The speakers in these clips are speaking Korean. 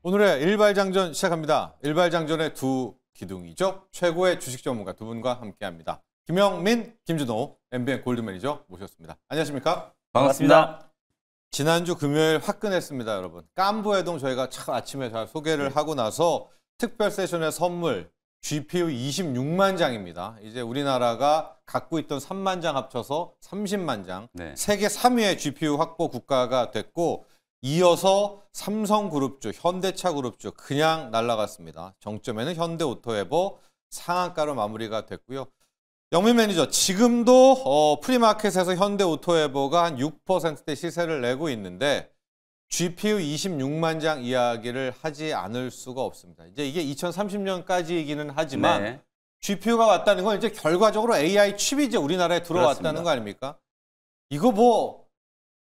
오늘의 일발장전 시작합니다. 일발장전의 두 기둥이죠. 최고의 주식 전문가 두 분과 함께합니다. 김영민, 김준호, MBN 골드 매니저 모셨습니다. 안녕하십니까? 반갑습니다. 지난주 금요일 화끈했습니다, 여러분. 깐부해동 저희가 참 아침에 잘 소개를 하고 나서 특별 세션의 선물 GPU 26만 장입니다. 이제 우리나라가 갖고 있던 3만 장 합쳐서 30만 장. 세계 3위의 GPU 확보 국가가 됐고 이어서 삼성그룹주, 현대차그룹주 그냥 날아갔습니다. 정점에는 현대오토에버 상한가로 마무리가 됐고요. 영민 매니저, 지금도 프리마켓에서 현대오토에버가 한 6%대 시세를 내고 있는데 GPU 26만 장 이야기를 하지 않을 수가 없습니다. 이제 이게 2030년까지이기는 하지만 GPU가 왔다는 건 이제 결과적으로 AI 칩이 이제 우리나라에 들어왔다는 그렇습니다. 거 아닙니까?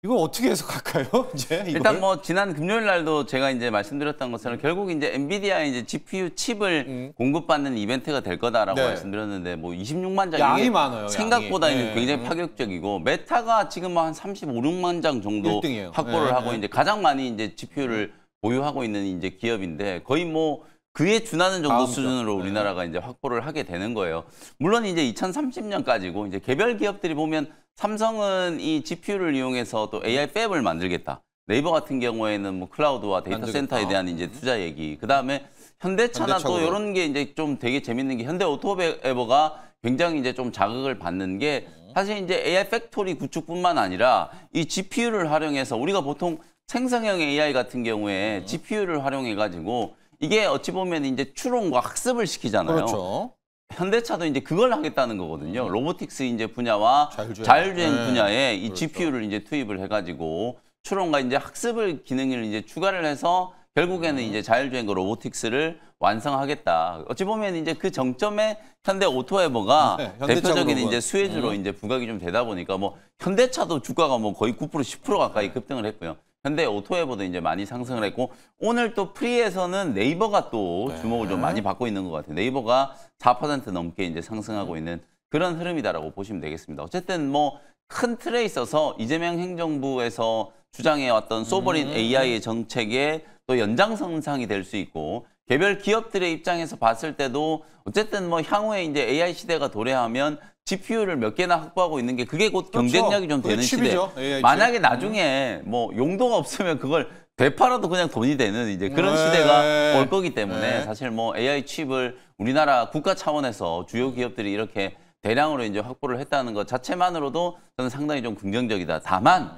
이거 어떻게 해석할까요? 이제 이걸? 일단 뭐 지난 금요일 날도 제가 이제 말씀드렸던 것처럼 결국 이제 엔비디아의 이제 GPU 칩을 공급받는 이벤트가 될 거다라고 말씀드렸는데 뭐 26만 장 양이 이게 많아요. 생각보다 양이. 굉장히 파격적이고 메타가 지금 한 35, 6만 장 정도 1등이에요. 확보를 하고 이제 가장 많이 이제 GPU를 보유하고 있는 이제 기업인데 거의 뭐 그에 준하는 정도 수준으로 우리나라가 이제 확보를 하게 되는 거예요. 물론 이제 2030년까지고 이제 개별 기업들이 보면 삼성은 이 GPU를 이용해서 또 AI 팹을 만들겠다. 네이버 같은 경우에는 뭐 클라우드와 데이터 센터에 대한 이제 투자 얘기. 그다음에 현대차나 또 이런 게 이제 좀 되게 재밌는 게 현대오토에버가 굉장히 이제 좀 자극을 받는 게 사실 이제 AI 팩토리 구축뿐만 아니라 이 GPU를 활용해서 우리가 보통 생성형 AI 같은 경우에 GPU를 활용해 가지고 이게 어찌 보면 이제 추론과 학습을 시키잖아요. 그렇죠. 현대차도 이제 그걸 하겠다는 거거든요. 로보틱스 이제 분야와 자율주행 분야에 이 GPU를 이제 투입을 해가지고 추론과 이제 학습을 기능을 이제 추가를 해서 결국에는 이제 자율주행과 로보틱스를 완성하겠다. 어찌 보면 이제 그 정점에 현대오토에버가 대표적인 이제 수혜주로 이제 부각이 좀 되다 보니까 뭐 현대차도 주가가 뭐 거의 9% 10% 가까이 급등을 했고요. 현대오토에버도 이제 많이 상승을 했고 오늘 또 프리에서는 네이버가 또 주목을 좀 많이 받고 있는 것 같아요. 네이버가 4% 넘게 이제 상승하고 있는 그런 흐름이다라고 보시면 되겠습니다. 어쨌든 뭐 큰 틀에 있어서 이재명 행정부에서 주장해왔던 소버린 AI의 정책의 또 연장선상이 될 수 있고 개별 기업들의 입장에서 봤을 때도 어쨌든 뭐 향후에 이제 AI 시대가 도래하면 GPU를 몇 개나 확보하고 있는 게 그게 곧 경쟁력이 좀 되는 시대. 만약에 나중에 뭐 용도가 없으면 그걸 되팔아도 그냥 돈이 되는 이제 그런 시대가 올 거기 때문에 사실 뭐 AI 칩을 우리나라 국가 차원에서 주요 기업들이 이렇게 대량으로 이제 확보를 했다는 것 자체만으로도 저는 상당히 좀 긍정적이다. 다만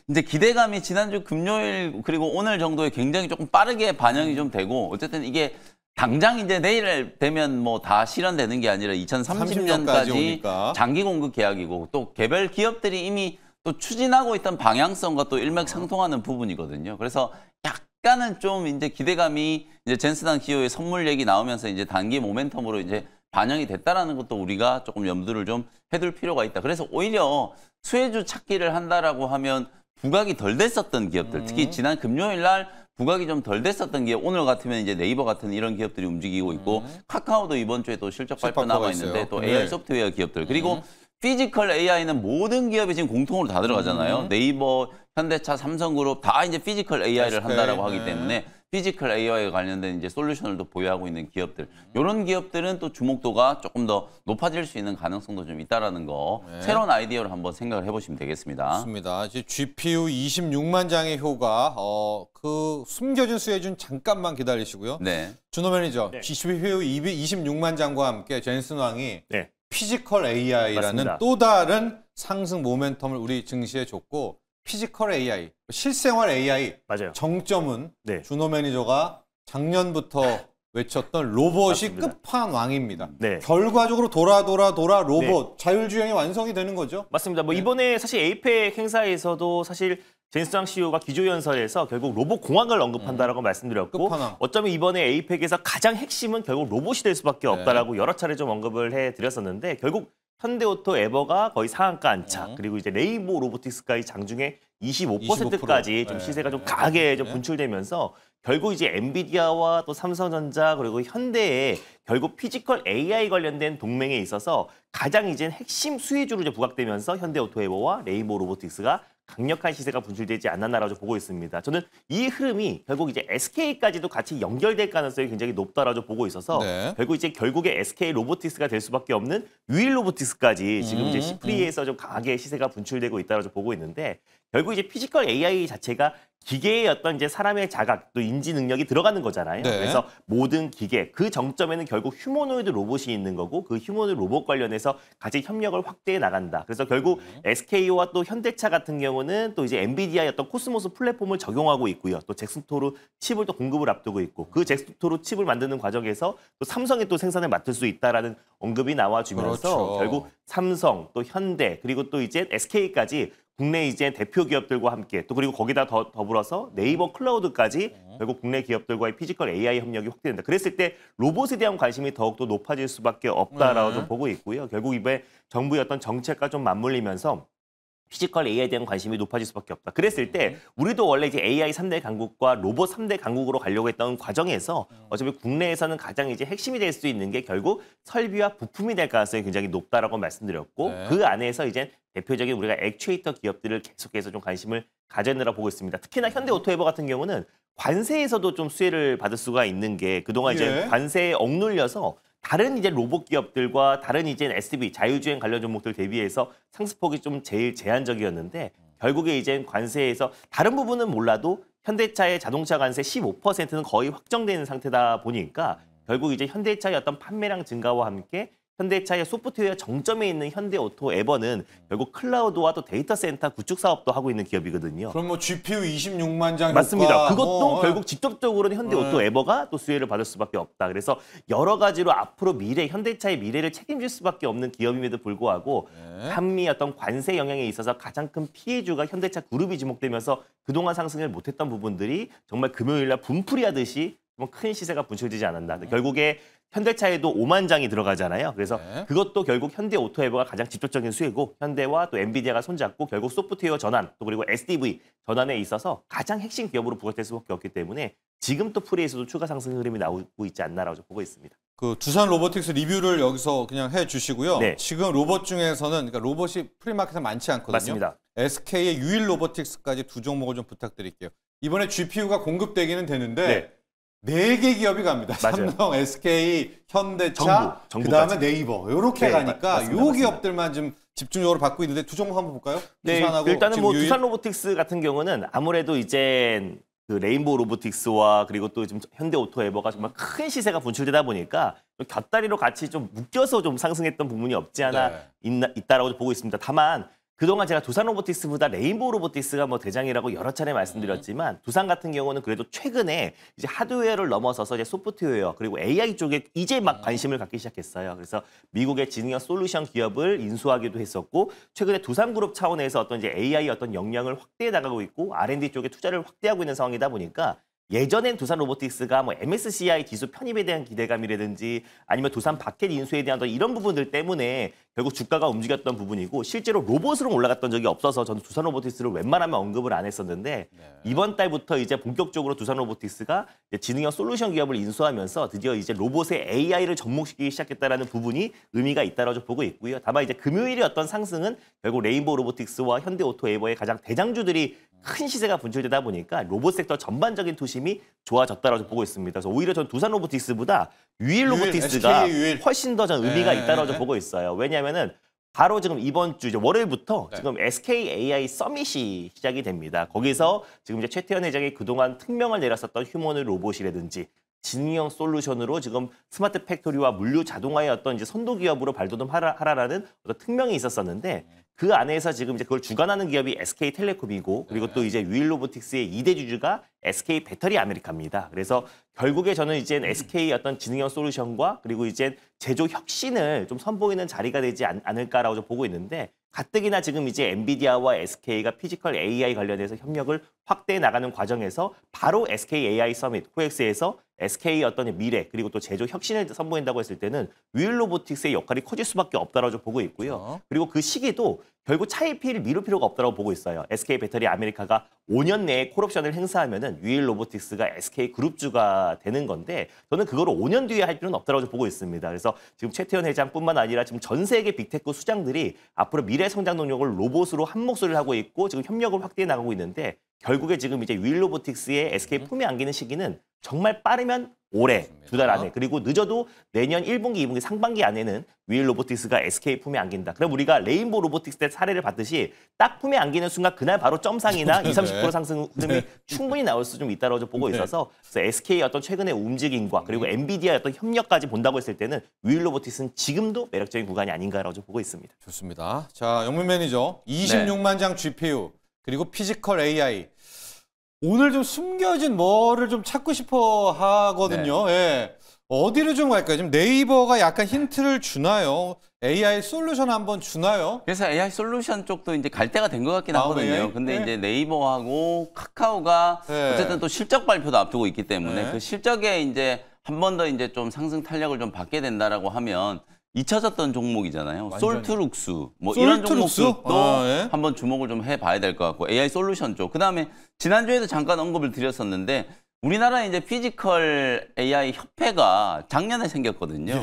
이제 기대감이 지난주 금요일 그리고 오늘 정도에 굉장히 조금 빠르게 반영이 좀 되고 어쨌든 이게 당장 이제 내일 되면 뭐 다 실현되는 게 아니라 2030년까지 장기 공급 계약이고 또 개별 기업들이 이미 또 추진하고 있던 방향성과 또 일맥상통하는 부분이거든요. 그래서 약간은 좀 이제 기대감이 이제 젠스당 CEO의 선물 얘기 나오면서 이제 단기 모멘텀으로 이제 반영이 됐다라는 것도 우리가 조금 염두를 좀 해둘 필요가 있다. 그래서 오히려 수혜주 찾기를 한다라고 하면 부각이 덜 됐었던 기업들, 특히 지난 금요일 날 부각이 좀 덜 됐었던 기업, 오늘 같으면 이제 네이버 같은 이런 기업들이 움직이고 있고 카카오도 이번 주에 또 실적 발표 나와 있는데 또 AI 소프트웨어 기업들 그리고 피지컬 AI는 모든 기업이 지금 공통으로 다 들어가잖아요. 네이버, 현대차, 삼성그룹 다 이제 피지컬 AI를 한다라고 하기 때문에 피지컬 AI와 관련된 이제 솔루션을 또 보유하고 있는 기업들 이런 기업들은 또 주목도가 조금 더 높아질 수 있는 가능성도 좀 있다라는 거 새로운 아이디어를 한번 생각을 해보시면 되겠습니다. 좋습니다. 이제 GPU 26만 장의 효과 그 숨겨진 수혜준 잠깐만 기다리시고요. 준호 매니저 GPU 26만 장과 함께 젠슨 왕이 피지컬 AI라는 또 다른 상승 모멘텀을 우리 증시에 줬고 피지컬 AI, 실생활 AI 정점은 준호 매니저가 작년부터 외쳤던 로봇이 끝판왕입니다. 결과적으로 돌아 로봇, 자율주행이 완성이 되는 거죠? 맞습니다. 뭐 이번에 사실 에이펙 행사에서도 사실 젠스당 CEO가 기조연설에서 결국 로봇 공학을 언급한다라고 말씀드렸고 어쩌면 이번에 에이펙에서 가장 핵심은 결국 로봇이 될 수밖에 없다라고 여러 차례 좀 언급을 해드렸었는데 결국 현대오토에버가 거의 상한가 안착 그리고 이제 레이보 로보틱스까지 장중에 25%까지 좀 시세가 좀 강하게 좀 분출되면서 결국 이제 엔비디아와 또 삼성전자 그리고 현대의 결국 피지컬 AI 관련된 동맹에 있어서 가장 이제 핵심 수혜주로 이제 부각되면서 현대오토에버와 레이보 로보틱스가 강력한 시세가 분출되지 않았나라고 보고 있습니다. 저는 이 흐름이 결국 이제 SK까지도 같이 연결될 가능성이 굉장히 높다라고 보고 있어서 네. 결국에 SK 로보틱스가 될 수밖에 없는 유일 로보틱스까지 지금 이제 시프리에서 좀 강하게 시세가 분출되고 있다라고 보고 있는데 결국 이제 피지컬 AI 자체가 기계의 어떤 이제 사람의 자각 또 인지 능력이 들어가는 거잖아요. 네. 그래서 모든 기계 그 정점에는 결국 휴머노이드 로봇이 있는 거고 그 휴머노이드 로봇 관련해서 같이 협력을 확대해 나간다. 그래서 결국 SK와 또 현대차 같은 경우는 또 이제 엔비디아의 어떤 코스모스 플랫폼을 적용하고 있고요. 또 잭스토르 칩을 또 공급을 앞두고 있고 그 잭스토르 칩을 만드는 과정에서 또 삼성이 또 생산을 맡을 수 있다라는 언급이 나와주면서 그렇죠. 결국 삼성 또 현대 그리고 또 이제 SK까지 국내 이제 대표 기업들과 함께 또 그리고 거기다 더불어서 네이버 클라우드까지 결국 국내 기업들과의 피지컬 AI 협력이 확대된다. 그랬을 때 로봇에 대한 관심이 더욱더 높아질 수밖에 없다라고 좀 보고 있고요. 결국 이번에 정부의 어떤 정책과 좀 맞물리면서 피지컬 AI에 대한 관심이 높아질 수밖에 없다. 그랬을 때 우리도 원래 이제 AI 3대 강국과 로봇 3대 강국으로 가려고 했던 과정에서 어차피 국내에서는 가장 이제 핵심이 될 수 있는 게 결국 설비와 부품이 될 가능성이 굉장히 높다라고 말씀드렸고 네. 그 안에서 이제 대표적인 우리가 액추에이터 기업들을 계속해서 좀 관심을 가져내라 보고 있습니다. 특히나 현대오토에버 같은 경우는 관세에서도 좀 수혜를 받을 수가 있는 게 그동안 이제 관세에 억눌려서 다른 이제 로봇 기업들과 다른 이제 SDV 자율주행 관련 종목들 대비해서 상승폭이 좀 제일 제한적이었는데 결국에 이제 관세에서 다른 부분은 몰라도 현대차의 자동차 관세 15%는 거의 확정되는 상태다 보니까 결국 이제 현대차의 어떤 판매량 증가와 함께 현대차의 소프트웨어 정점에 있는 현대오토에버는 결국 클라우드와 또 데이터 센터 구축 사업도 하고 있는 기업이거든요. 그럼 뭐 GPU 26만 장 맞습니다. 효과, 그것도 결국 직접적으로는 현대오토에버가 또 수혜를 받을 수밖에 없다. 그래서 여러 가지로 앞으로 현대차의 미래를 책임질 수밖에 없는 기업임에도 불구하고 한미 어떤 관세 영향에 있어서 가장 큰 피해주가 현대차 그룹이 지목되면서 그동안 상승을 못했던 부분들이 정말 금요일 날 분풀이하듯이 큰 시세가 분출되지 않았나. 결국에 현대차에도 5만 장이 들어가잖아요. 그래서 그것도 결국 현대오토에버가 가장 직접적인 수혜고 현대와 또 엔비디아가 손잡고 결국 소프트웨어 전환 또 그리고 SDV 전환에 있어서 가장 핵심 기업으로 부각될 수밖에 없기 때문에 지금 또 풀이에서도 추가 상승 흐름이 나오고 있지 않나라고 보고 있습니다. 그 두산 로보틱스 리뷰를 여기서 그냥 해주시고요. 네. 지금 로봇 중에서는 그러니까 로봇이 프리마켓에 많지 않거든요. 맞습니다. SK의 유일 로보틱스까지 두 종목을 좀 부탁드릴게요. 이번에 GPU가 공급되기는 되는데 네 개 기업이 갑니다. 맞아요. 삼성, SK, 현대차, 그다음에 네이버 이렇게 가니까 맞습니다. 요 기업들만 좀 집중적으로 받고 있는데 두 종목 한번 볼까요? 네, 두산하고 일단은 뭐 유일? 두산 로보틱스 같은 경우는 아무래도 이제 그 레인보우 로보틱스와 그리고 또 좀 현대오토에버가 정말 큰 시세가 분출되다 보니까 좀 곁다리로 같이 좀 묶여서 좀 상승했던 부분이 없지 않아 있다라고 보고 있습니다. 다만 그동안 제가 두산 로보틱스보다 레인보우 로보틱스가 뭐 대장이라고 여러 차례 말씀드렸지만 두산 같은 경우는 그래도 최근에 이제 하드웨어를 넘어서서 이제 소프트웨어 그리고 AI 쪽에 이제 막 관심을 갖기 시작했어요. 그래서 미국의 지능형 솔루션 기업을 인수하기도 했었고 최근에 두산그룹 차원에서 어떤 이제 AI 어떤 역량을 확대해 나가고 있고 R&D 쪽에 투자를 확대하고 있는 상황이다 보니까 예전엔 두산 로보틱스가 뭐 MSCI 지수 편입에 대한 기대감이라든지 아니면 두산 바켓 인수에 대한 이런 부분들 때문에 결국 주가가 움직였던 부분이고 실제로 로봇으로 올라갔던 적이 없어서 저는 두산 로보틱스를 웬만하면 언급을 안 했었는데 이번 달부터 이제 본격적으로 두산 로보틱스가 이제 지능형 솔루션 기업을 인수하면서 드디어 이제 로봇에 AI를 접목시키기 시작했다라는 부분이 의미가 있다라고 보고 있고요. 다만 이제 금요일의 어떤 상승은 결국 레인보우 로보틱스와 현대오토에버의 가장 대장주들이 큰 시세가 분출되다 보니까 로봇 섹터 전반적인 투심이 좋아졌다라고 보고 있습니다. 그래서 오히려 전 두산 로보틱스보다 유일 로보틱스가 훨씬 더 전 의미가 있다라고 보고 있어요. 왜냐하면은 바로 지금 이번 주 이제 월요일부터 지금 SK AI 서밋이 시작이 됩니다. 거기서 지금 이제 최태원 회장이 그동안 특명을 내렸었던 휴머노 로봇이라든지 지능형 솔루션으로 지금 스마트 팩토리와 물류 자동화의 어떤 이제 선도 기업으로 발돋움하라라는 어떤 특명이 있었었는데 그 안에서 지금 이제 그걸 주관하는 기업이 SK텔레콤이고 그리고 또 이제 유일 로보틱스의 2대 주주가 SK 배터리 아메리카입니다. 그래서 결국에 저는 이제 SK 어떤 지능형 솔루션과 그리고 이제 제조 혁신을 좀 선보이는 자리가 되지 않을까라고 좀 보고 있는데 가뜩이나 지금 이제 엔비디아와 SK가 피지컬 AI 관련해서 협력을 확대해 나가는 과정에서 바로 SK AI 서밋 코엑스에서 SK의 어떤 미래 그리고 또 제조 혁신을 선보인다고 했을 때는 유일 로보틱스의 역할이 커질 수밖에 없다라고 보고 있고요. 그리고 그 시기도 결국 차이를 미룰 필요가 없다고 보고 있어요. SK 배터리 아메리카가 5년 내에 콜옵션을 행사하면은 유일 로보틱스가 SK 그룹주가 되는 건데 저는 그거를 5년 뒤에 할 필요는 없다고 보고 있습니다. 그래서 지금 최태원 회장뿐만 아니라 지금 전 세계 빅테크 수장들이 앞으로 미래 성장 동력을 로봇으로 한 목소리를 하고 있고 지금 협력을 확대해 나가고 있는데 결국에 지금 이제 유일 로보틱스의 SK 품에 안기는 시기는 정말 빠르면 올해 두 달 안에 그리고 늦어도 내년 1분기, 2분기, 상반기 안에는 유일 로보틱스가 SK 품에 안긴다. 그럼 우리가 레인보우 로보틱스 때 사례를 봤듯이 딱 품에 안기는 순간 그날 바로 점상이나 20, 30% 상승 흐름이 충분히 나올 수 좀 있다고 보고 있어서 그래서 SK의 어떤 최근의 움직임과 그리고 엔비디아의 어떤 협력까지 본다고 했을 때는 유일 로보틱스는 지금도 매력적인 구간이 아닌가라고 보고 있습니다. 좋습니다. 자, 영문 매니저 26만 장 GPU 그리고 피지컬 AI 오늘 좀 숨겨진 뭐를 좀 찾고 싶어 하거든요. 예. 어디를 좀 갈까요? 지금 네이버가 약간 힌트를 주나요? AI 솔루션 한번 주나요? 그래서 AI 솔루션 쪽도 이제 갈 때가 된 것 같긴 하거든요. AI? 근데 이제 네이버하고 카카오가 어쨌든 또 실적 발표도 앞두고 있기 때문에 그 실적에 이제 한 번 더 이제 좀 상승 탄력을 좀 받게 된다라고 하면 잊혀졌던 종목이잖아요. 솔트룩스 뭐 이런 종목들도 한번 주목을 좀 해봐야 될 것 같고 AI 솔루션 쪽. 그다음에 지난주에도 잠깐 언급을 드렸었는데 우리나라 이제 피지컬 AI 협회가 작년에 생겼거든요.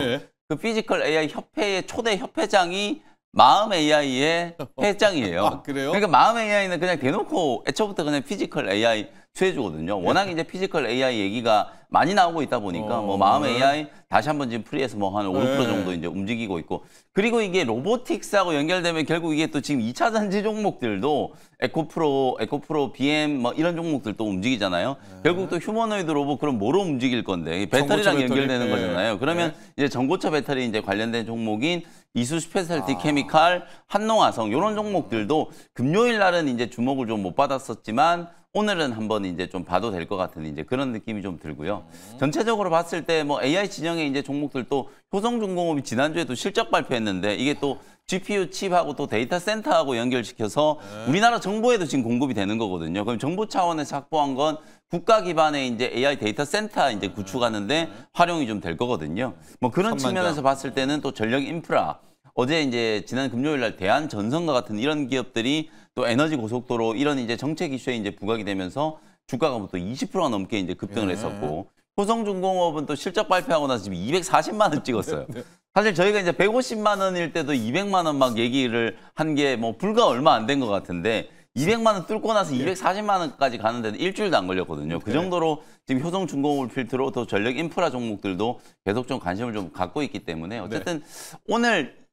그 피지컬 AI 협회의 초대 협회장이 마음 AI의 회장이에요. 아, 그래요? 그러니까 마음 AI는 그냥 대놓고 애초부터 그냥 피지컬 AI 수혜주거든요. 워낙 이제 피지컬 AI 얘기가 많이 나오고 있다 보니까 뭐 마음 AI 다시 한번 지금 프리에서 뭐 한 5% 정도 이제 움직이고 있고 그리고 이게 로보틱스하고 연결되면 결국 이게 또 지금 2차 전지 종목들도 에코프로, BM 뭐 이런 종목들 또 움직이잖아요. 결국 또 휴머노이드 로봇 그럼 뭐로 움직일 건데 배터리랑 연결되는 거잖아요. 그러면 이제 전고체 배터리 이제 관련된 종목인 이수 스페셜티 케미칼, 한농화성 이런 종목들도 금요일 날은 이제 주목을 좀 못 받았었지만 오늘은 한번 이제 좀 봐도 될 것 같은 이제 그런 느낌이 좀 들고요. 전체적으로 봤을 때 뭐 AI 진영의 이제 종목들도 효성중공업이 지난주에도 실적 발표했는데 이게 또 GPU 칩하고 또 데이터 센터하고 연결시켜서 우리나라 정부에도 지금 공급이 되는 거거든요. 그럼 정부 차원에서 확보한 건 국가 기반의 이제 AI 데이터 센터 이제 구축하는데 활용이 좀 될 거거든요. 뭐 그런 측면에서 봤을 때는 또 전력 인프라 어제 이제 지난 금요일 날 대한전선과 같은 이런 기업들이 또 에너지 고속도로 이런 이제 정책 이슈에 이제 부각이 되면서 주가가 또 20%가 넘게 이제 급등을 했었고 효성중공업은 또 실적 발표하고 나서 지금 240만 원 찍었어요. 사실 저희가 이제 150만 원일 때도 200만 원 막 얘기를 한 게 뭐 불과 얼마 안 된 것 같은데 200만 원 뚫고 나서 240만 원까지 가는데도 일주일도 안 걸렸거든요. 그 정도로 지금 효성중공업을 필두로 또 전력 인프라 종목들도 계속 좀 관심을 좀 갖고 있기 때문에 어쨌든 오늘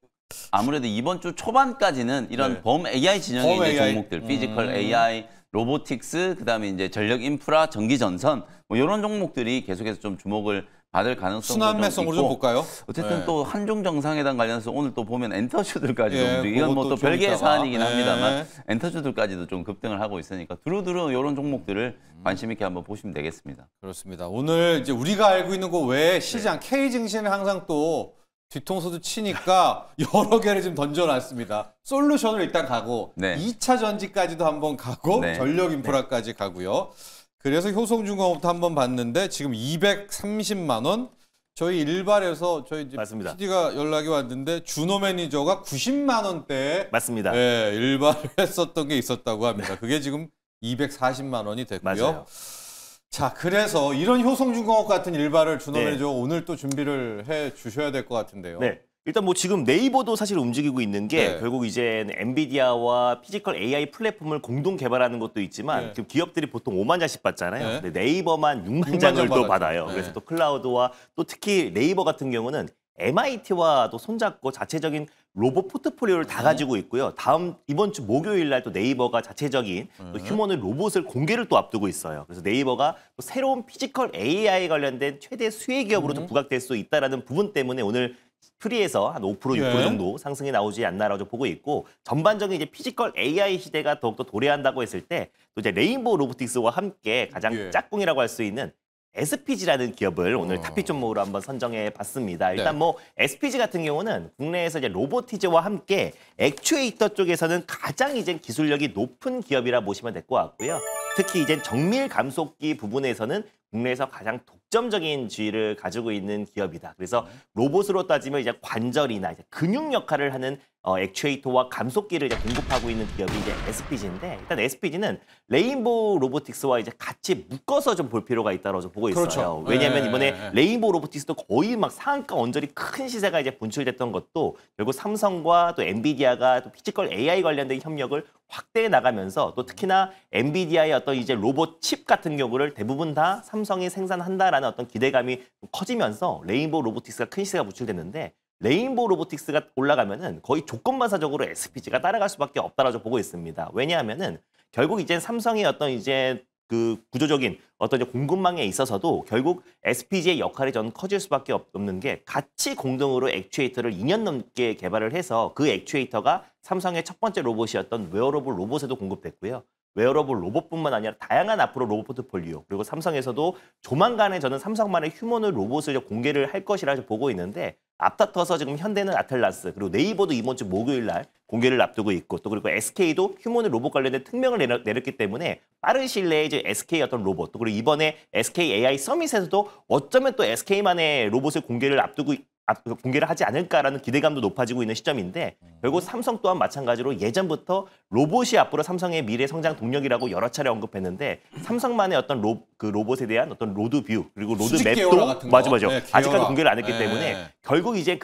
아무래도 이번 주 초반까지는 이런 범 AI 진영의 이제 종목들, 피지컬 AI, 로보틱스, 그다음에 이제 전력 인프라, 전기 전선 뭐 이런 종목들이 계속해서 좀 주목을 받을 가능성이 순환매성으로 좀 볼까요? 어쨌든 또 한중 정상회담 관련해서 오늘 또 보면 엔터주들까지도 움직이고 이건 뭐 또 별개의 사안이긴 합니다만 엔터주들까지도 좀 급등을 하고 있으니까 두루두루 이런 종목들을 관심 있게 한번 보시면 되겠습니다. 그렇습니다. 오늘 이제 우리가 알고 있는 거 외에 시장 K증시는 항상 또 뒤통수도 치니까 여러 개를 지금 던져놨습니다. 솔루션을 일단 가고 2차 전지까지도 한번 가고 전력 인프라까지 가고요. 그래서 효성중공업도 한번 봤는데 지금 230만 원. 저희 일발에서 저희 이제 PD가 연락이 왔는데 준호 매니저가 90만 원대에 맞습니다. 네, 일발을 했었던 게 있었다고 합니다. 그게 지금 240만 원이 됐고요. 맞아요. 자, 그래서 이런 효성중공업 같은 일발을 준호 매니저 오늘 또 준비를 해 주셔야 될 것 같은데요. 네. 일단 뭐 지금 네이버도 사실 움직이고 있는 게 결국 이제 엔비디아와 피지컬 AI 플랫폼을 공동 개발하는 것도 있지만 지금 기업들이 보통 5만 장씩 받잖아요. 근데 네이버만 6만 장을 또 받아요. 그래서 또 클라우드와 또 특히 네이버 같은 경우는 MIT와 또 손잡고 자체적인 로봇 포트폴리오를 다 가지고 있고요. 이번 주 목요일 날 또 네이버가 자체적인 또 휴머노이드 로봇을 공개를 또 앞두고 있어요. 그래서 네이버가 또 새로운 피지컬 AI 관련된 최대 수혜 기업으로 또 부각될 수 있다라는 부분 때문에 오늘 프리에서 한 5%, 6% 정도 상승이 나오지 않나라고 보고 있고 전반적인 이제 피지컬 AI 시대가 더욱더 도래한다고 했을 때 또 이제 레인보우 로보틱스와 함께 가장 짝꿍이라고 할 수 있는 SPG라는 기업을 오늘 탑픽 종목으로 한번 선정해 봤습니다. 일단 뭐 SPG 같은 경우는 국내에서 이제 로보티즈와 함께 액추에이터 쪽에서는 가장 이제 기술력이 높은 기업이라 보시면 될 것 같고요. 특히 이제 정밀 감속기 부분에서는 국내에서 가장 독점적인 지위를 가지고 있는 기업이다. 그래서 로봇으로 따지면 이제 관절이나 이제 근육 역할을 하는 액추에이터와 감속기를 이제 공급하고 있는 기업이 이제 SPG인데, 일단 SPG는 레인보우 로보틱스와 이제 같이 묶어서 좀 볼 필요가 있다고 좀 보고 있어요. 그렇죠. 왜냐하면 네. 이번에 레인보우 로보틱스도 거의 막 상한가 언저리 큰 시세가 이제 분출됐던 것도 결국 삼성과 또 엔비디아가 또 피지컬 AI 관련된 협력을 확대해 나가면서, 또 특히나 엔비디아의 어떤 이제 로봇 칩 같은 경우를 대부분 다 삼성이 생산한다라는 어떤 기대감이 커지면서 레인보우 로보틱스가 큰 시세가 분출됐는데, 레인보우 로보틱스가 올라가면은 거의 조건반사적으로 SPG가 따라갈 수밖에 없다라고 보고 있습니다. 왜냐하면은 결국 이제 삼성의 어떤 이제 그 구조적인 어떤 이제 공급망에 있어서도 결국 SPG의 역할이 저는 커질 수밖에 없는 게, 같이 공동으로 액추에이터를 2년 넘게 개발을 해서 그 액추에이터가 삼성의 첫 번째 로봇이었던 웨어러블 로봇에도 공급됐고요. 웨어러블 로봇뿐만 아니라 다양한 앞으로 로봇 포트폴리오, 그리고 삼성에서도 조만간에 저는 삼성만의 휴머노id 로봇을 공개를 할 것이라 보고 있는데, 앞다퉈서 지금 현대는 아틀라스, 그리고 네이버도 이번 주 목요일 날 공개를 앞두고 있고, 또 그리고 SK도 휴머노id 로봇 관련된 특명을 내렸기 때문에 빠른 시일 내에 이제 SK 어떤 로봇, 또 그리고 이번에 SK AI 서밋에서도 어쩌면 또 SK만의 로봇을 공개를 공개를 하지 않을까라는 기대감도 높아지고 있는 시점인데, 결국 삼성 또한 마찬가지로 예전부터 로봇이 앞으로 삼성의 미래 성장 동력이라고 여러 차례 언급했는데, 삼성만의 어떤 로봇에 대한 어떤 로드뷰, 그리고 로드맵도 맞아 네, 아직까지 공개를 안 했기 때문에 결국 이제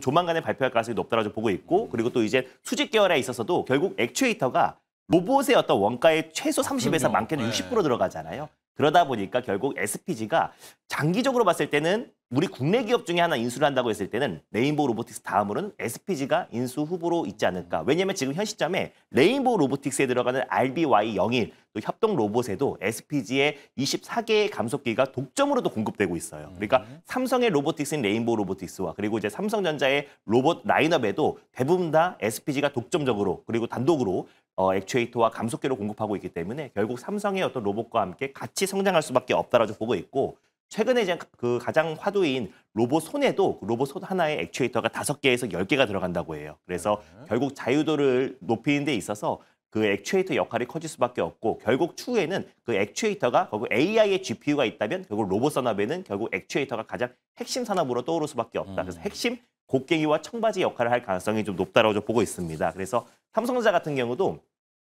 조만간에 발표할 가능성이 높다고 보고 있고, 그리고 또 이제 수직 계열에 있어서도 결국 액추에이터가 로봇의 어떤 원가의 최소 30에서 많게는 60% 들어가잖아요. 그러다 보니까 결국 SPG가 장기적으로 봤을 때는 우리 국내 기업 중에 하나 인수를 한다고 했을 때는 레인보우 로보틱스 다음으로는 SPG가 인수 후보로 있지 않을까. 왜냐하면 지금 현 시점에 레인보우 로보틱스에 들어가는 RBY01, 또 협동 로봇에도 SPG의 24개의 감속기가 독점으로도 공급되고 있어요. 그러니까 삼성의 로보틱스인 레인보우 로보틱스와 그리고 이제 삼성전자의 로봇 라인업에도 대부분 다 SPG가 독점적으로 그리고 단독으로 액추에이터와 감속기를 공급하고 있기 때문에 결국 삼성의 어떤 로봇과 함께 같이 성장할 수밖에 없다라고 보고 있고, 최근에 이제 그 가장 화두인 로봇 손에도 로봇 손 하나에 액추에이터가 5개에서 10개가 들어간다고 해요. 그래서 결국 자유도를 높이는 데 있어서 그 액추에이터 역할이 커질 수밖에 없고, 결국 추후에는 그 액추에이터가 결국 AI의 GPU가 있다면 결국 로봇 산업에는 결국 액추에이터가 가장 핵심 산업으로 떠오를 수밖에 없다. 그래서 핵심 곡괭이와 청바지 역할을 할 가능성이 좀 높다라고 보고 있습니다. 그래서 삼성전자 같은 경우도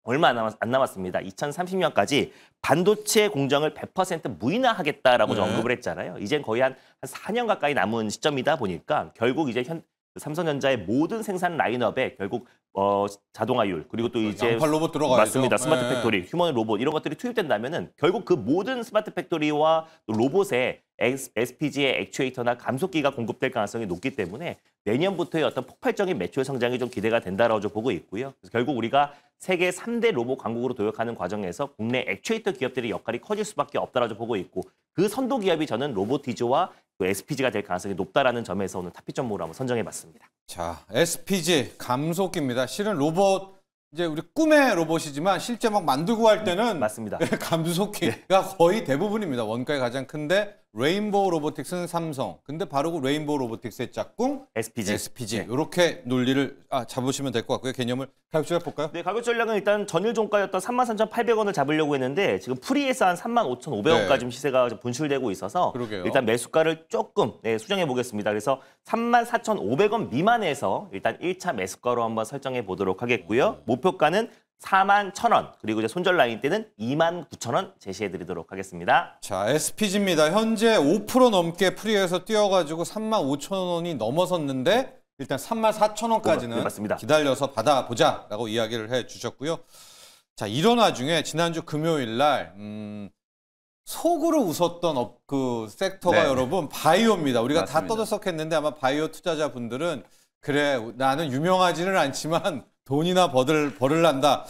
얼마 안 남았습니다. 2030년까지 반도체 공정을 100% 무인화하겠다라고 언급을 했잖아요. 이젠 거의 한 4년 가까이 남은 시점이다 보니까 결국 이제 삼성전자의 모든 생산 라인업에 결국 자동화율, 그리고 또 이제 양팔 로봇 들어가야죠. 맞습니다. 스마트 팩토리, 휴머노id 로봇 이런 것들이 투입된다면은 결국 그 모든 스마트 팩토리와 또 로봇에 SPG의 액추에이터나 감속기가 공급될 가능성이 높기 때문에 내년부터의 어떤 폭발적인 매출 성장이 좀 기대가 된다라고 좀 보고 있고요. 그래서 결국 우리가 세계 3대 로봇 강국으로 도약하는 과정에서 국내 액추에이터 기업들의 역할이 커질 수밖에 없다라고 보고 있고, 그 선도 기업이 저는 로보티즈와 또 SPG가 될 가능성이 높다라는 점에서 오늘 탑피점으로 한번 선정해봤습니다. 자, SPG 감속기입니다. 실은 로봇 이제 우리 꿈의 로봇이지만 실제 막 만들고 할 때는 맞습니다. 감속기가 거의 대부분입니다. 원가가 가장 큰데 레인보우 로보틱스는 삼성. 근데 바로 그 레인보우 로보틱스의 짝꿍 SPG. 이렇게 논리를 잡으시면 될 것 같고요. 개념을 가격 전략 볼까요? 네, 가격 전략은 일단 전일 종가였던 33,800원을 잡으려고 했는데 지금 프리에서 한 35,500원까지 좀 시세가 분출되고 있어서 일단 매수가를 조금 수정해 보겠습니다. 그래서 34,500원 미만에서 일단 1차 매수가로 한번 설정해 보도록 하겠고요. 목표가는 41,000원, 그리고 이제 손절 라인 때는 29,000원 제시해드리도록 하겠습니다. 자, SPG입니다. 현재 5% 넘게 프리에서 뛰어가지고 35,000원이 넘어섰는데 일단 34,000원까지는 기다려서 받아보자라고 이야기를 해주셨고요. 자, 이런 와중에 지난주 금요일 날 속으로 웃었던 그 섹터가 여러분 바이오입니다. 우리가 맞습니다. 다 떠들썩했는데 아마 바이오 투자자분들은 그래 나는 유명하지는 않지만 돈이나 벌을난다.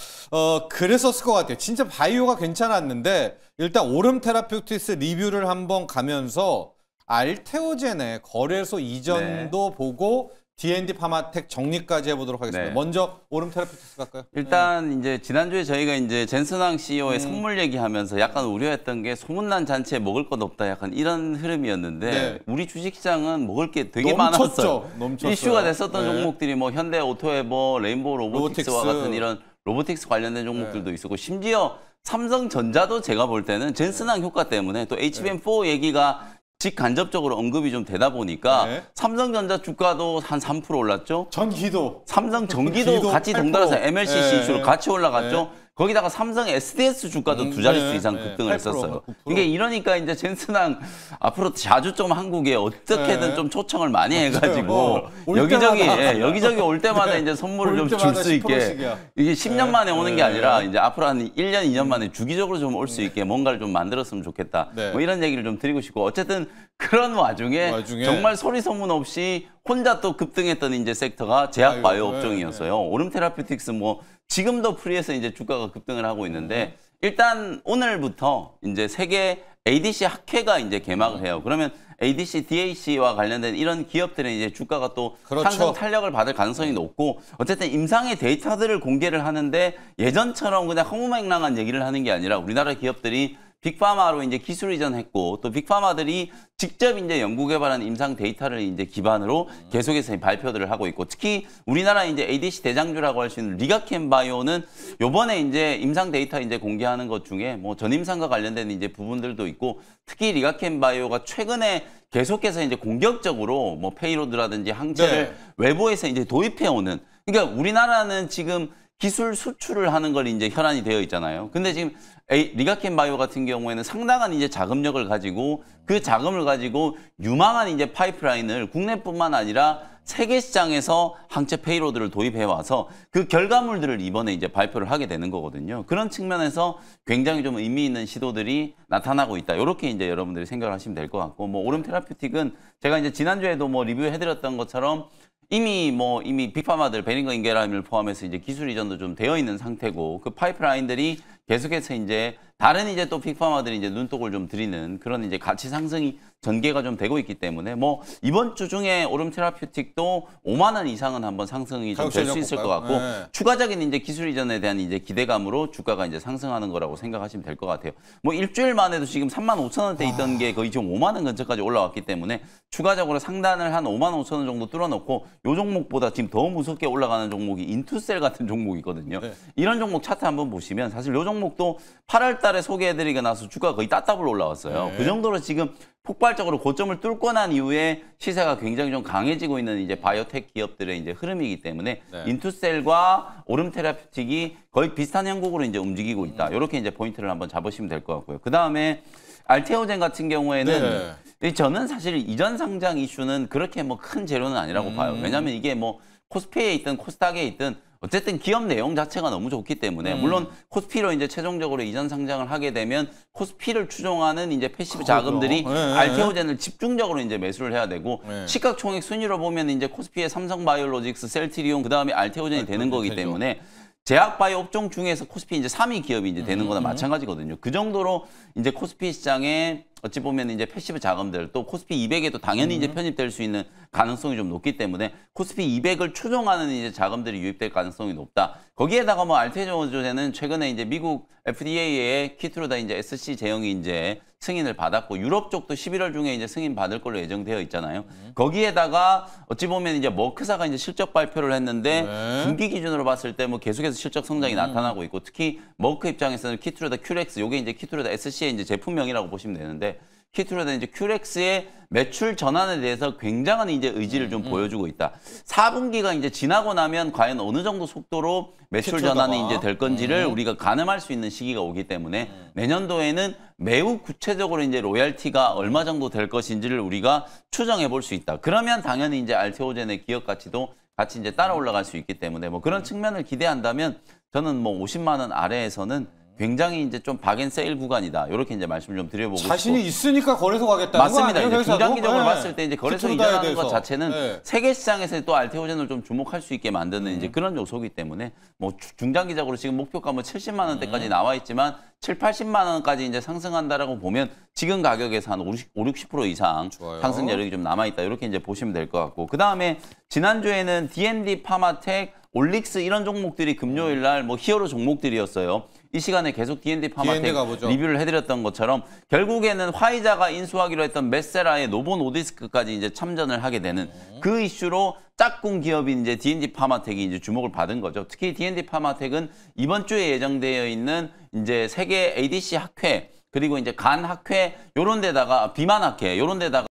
그랬었을 것 같아요. 진짜 바이오가 괜찮았는데 일단 오름 테라피우티스 리뷰를 한번 가면서 알테오젠의 거래소 이전도 보고 D&D 파마텍 정리까지 해보도록 하겠습니다. 먼저 오름 테라피우티스 갈까요? 일단 이제 지난주에 저희가 이제 젠슨왕 CEO의 선물 얘기하면서 약간 우려했던 게 소문난 잔치에 먹을 것 없다 약간 이런 흐름이었는데 우리 주식시장은 먹을 게 되게 많았어요. 이슈가 됐었던 종목들이 뭐 현대 오토에버, 레인보우 로보틱스와 같은 이런 로보틱스 관련된 종목들도 있었고, 심지어 삼성전자도 제가 볼 때는 젠슨왕 효과 때문에 또 HBM4 얘기가 직간접적으로 언급이 좀 되다 보니까 네. 삼성전자 주가도 한 3% 올랐죠. 전기도. 삼성 전기도 같이 8%. 덩달아서 MLCC 네. 이슈로 같이 올라갔죠. 네. 거기다가 삼성 SDS 주가도 두 자릿수 네. 이상 네. 급등을 8%, 했었어요. 9%. 이게 이러니까 이제 젠슨항 앞으로 자주 좀 한국에 어떻게든 네. 좀 초청을 많이 해가지고 올 여기저기 때마다. 여기기저기 올 때마다 네. 이제 선물을 올 좀 줄 때마다 수 있게 10%씩이야. 이게 10년 만에 오는 게 아니라 네. 이제 앞으로 한 1년, 2년 만에 주기적으로 좀 올 수 있게 뭔가를 좀 만들었으면 좋겠다. 네. 뭐 이런 얘기를 좀 드리고 싶고 어쨌든 그런 와중에 정말 소리 소문 없이 혼자 또 급등했던 이제 섹터가 제약 바이오 업종이었어요. 오름 테라피틱스 뭐 지금도 프리에서 이제 주가가 급등을 하고 있는데 일단 오늘부터 이제 세계 ADC 학회가 이제 개막을 해요. 그러면 ADC, DAC와 관련된 이런 기업들은 이제 주가가 또 그렇죠. 상승 탄력을 받을 가능성이 높고 어쨌든 임상의 데이터들을 공개를 하는데 예전처럼 그냥 허무맹랑한 얘기를 하는 게 아니라 우리나라 기업들이 빅파마로 이제 기술 이전했고 또 빅파마들이 직접 이제 연구개발한 임상 데이터를 이제 기반으로 계속해서 발표들을 하고 있고 특히 우리나라 이제 ADC 대장주라고 할 수 있는 리가켄 바이오는 요번에 이제 임상 데이터 이제 공개하는 것 중에 뭐 전임상과 관련된 이제 부분들도 있고 특히 리가켄 바이오가 최근에 계속해서 이제 공격적으로 뭐 페이로드라든지 항체를 외부에서 이제 도입해 오는 그러니까 우리나라는 지금 기술 수출을 하는 걸 이제 혈안이 되어 있잖아요. 근데 지금 리가켄 바이오 같은 경우에는 상당한 이제 자금력을 가지고 그 자금을 가지고 유망한 이제 파이프라인을 국내뿐만 아니라 세계 시장에서 항체 페이로드를 도입해 와서 그 결과물들을 이번에 이제 발표를 하게 되는 거거든요. 그런 측면에서 굉장히 좀 의미 있는 시도들이 나타나고 있다. 이렇게 이제 여러분들이 생각을 하시면 될 것 같고 뭐 오름 테라퓨틱은 제가 이제 지난주에도 뭐 리뷰해드렸던 것처럼 이미 빅파마들 베링거 인게라임을 포함해서 이제 기술 이전도 좀 되어 있는 상태고 그 파이프라인들이 계속해서 이제 다른 이제 또 빅파마들이 이제 눈독을 좀 들이는 그런 이제 가치 상승이 전개가 좀 되고 있기 때문에 뭐 이번 주 중에 오름 테라퓨틱도 5만 원 이상은 한번 상승이 좀 될 수 있을 것 같고 추가적인 이제 기술 이전에 대한 이제 기대감으로 주가가 이제 상승하는 거라고 생각하시면 될 것 같아요. 뭐 일주일 만에도 지금 3만 5천 원대 있던 게 거의 지금 5만 원 근처까지 올라왔기 때문에 추가적으로 상단을 한 5만 5천 원 정도 뚫어놓고 요 종목보다 지금 더 무섭게 올라가는 종목이 인투셀 같은 종목이거든요. 이런 종목 차트 한번 보시면 사실 요 종목도 8월 달에 소개해드리고 나서 주가가 거의 따따블로 올라왔어요. 그 정도로 지금 폭발적으로 고점을 뚫고 난 이후에 시세가 굉장히 좀 강해지고 있는 이제 바이오텍 기업들의 이제 흐름이기 때문에 인투셀과 오름 테라퓨틱이 거의 비슷한 형국으로 이제 움직이고 있다. 이렇게 이제 포인트를 한번 잡으시면 될 것 같고요. 그 다음에 알테오젠 같은 경우에는 저는 사실 이전 상장 이슈는 그렇게 뭐 큰 재료는 아니라고 봐요. 왜냐하면 이게 뭐 코스피에 있든 코스닥에 있든 어쨌든 기업 내용 자체가 너무 좋기 때문에 물론 코스피로 이제 최종적으로 이전 상장을 하게 되면 코스피를 추종하는 이제 패시브 자금들이 알테오젠을 집중적으로 이제 매수를 해야 되고 시가총액 순위로 보면 이제 코스피의 삼성바이오로직스, 셀트리온 그다음에 알테오젠이 되는 거기 때문에 제약바이오 업종 중에서 코스피 이제 3위 기업이 이제 되는 거나 마찬가지거든요. 그 정도로 이제 코스피 시장에 어찌 보면 이제 패시브 자금들 또 코스피 200에도 당연히 이제 편입될 수 있는 가능성이 좀 높기 때문에 코스피 200을 추종하는 이제 자금들이 유입될 가능성이 높다. 거기에다가 뭐 알테오젠은 최근에 이제 미국 FDA의 키트로다 이제 SC 제형이 이제 승인을 받았고 유럽 쪽도 11월 중에 이제 승인 받을 걸로 예정되어 있잖아요. 거기에다가 어찌 보면 이제 머크사가 이제 실적 발표를 했는데 분기 기준으로 봤을 때 뭐 계속해서 실적 성장이 나타나고 있고 특히 머크 입장에서는 키트로다 큐렉스 요게 이제 키트로다 SC의 이제 제품명이라고 보시면 되는데 키트로다 이제 큐렉스의 매출 전환에 대해서 굉장한 이제 의지를 좀 보여주고 있다. 4분기가 이제 지나고 나면 과연 어느 정도 속도로 매출 전환이 이제 될 건지를 우리가 가늠할 수 있는 시기가 오기 때문에 내년도에는 매우 구체적으로 이제 로얄티가 얼마 정도 될 것인지를 우리가 추정해 볼 수 있다. 그러면 당연히 이제 알테오젠의 기업 가치도 같이 이제 따라 올라갈 수 있기 때문에 뭐 그런 측면을 기대한다면 저는 뭐 50만 원 아래에서는 굉장히 이제 좀 박앤세일 구간이다. 이렇게 이제 말씀을 좀 드려보고 자신이 싶고. 있으니까 거래소 가겠다는 맞습니다. 거 아니에요? 이제 중장기적으로 봤을 때 이제 거래소 이전하는 대해서. 것 자체는 세계 시장에서 또 알테오젠을 좀 주목할 수 있게 만드는 이제 그런 요소이기 때문에 뭐 중장기적으로 지금 목표가 뭐 70만 원대까지 나와 있지만 7, 80만 원까지 이제 상승한다라고 보면 지금 가격에서 한 50, 60% 이상 상승 여력이 좀 남아 있다. 이렇게 이제 보시면 될 것 같고. 그다음에 지난주에는 D&D 파마텍 올릭스 이런 종목들이 금요일 날 뭐 히어로 종목들이었어요. 이 시간에 계속 D&D 파마텍 리뷰를 해드렸던 것처럼 결국에는 화이자가 인수하기로 했던 메세라의 노보 노디스크까지 이제 참전을 하게 되는 그 이슈로 짝꿍 기업인 이제 D&D 파마텍이 이제 주목을 받은 거죠. 특히 D&D 파마텍은 이번 주에 예정되어 있는 이제 세계 ADC 학회 그리고 이제 간학회 요런 데다가 비만학회 요런 데다가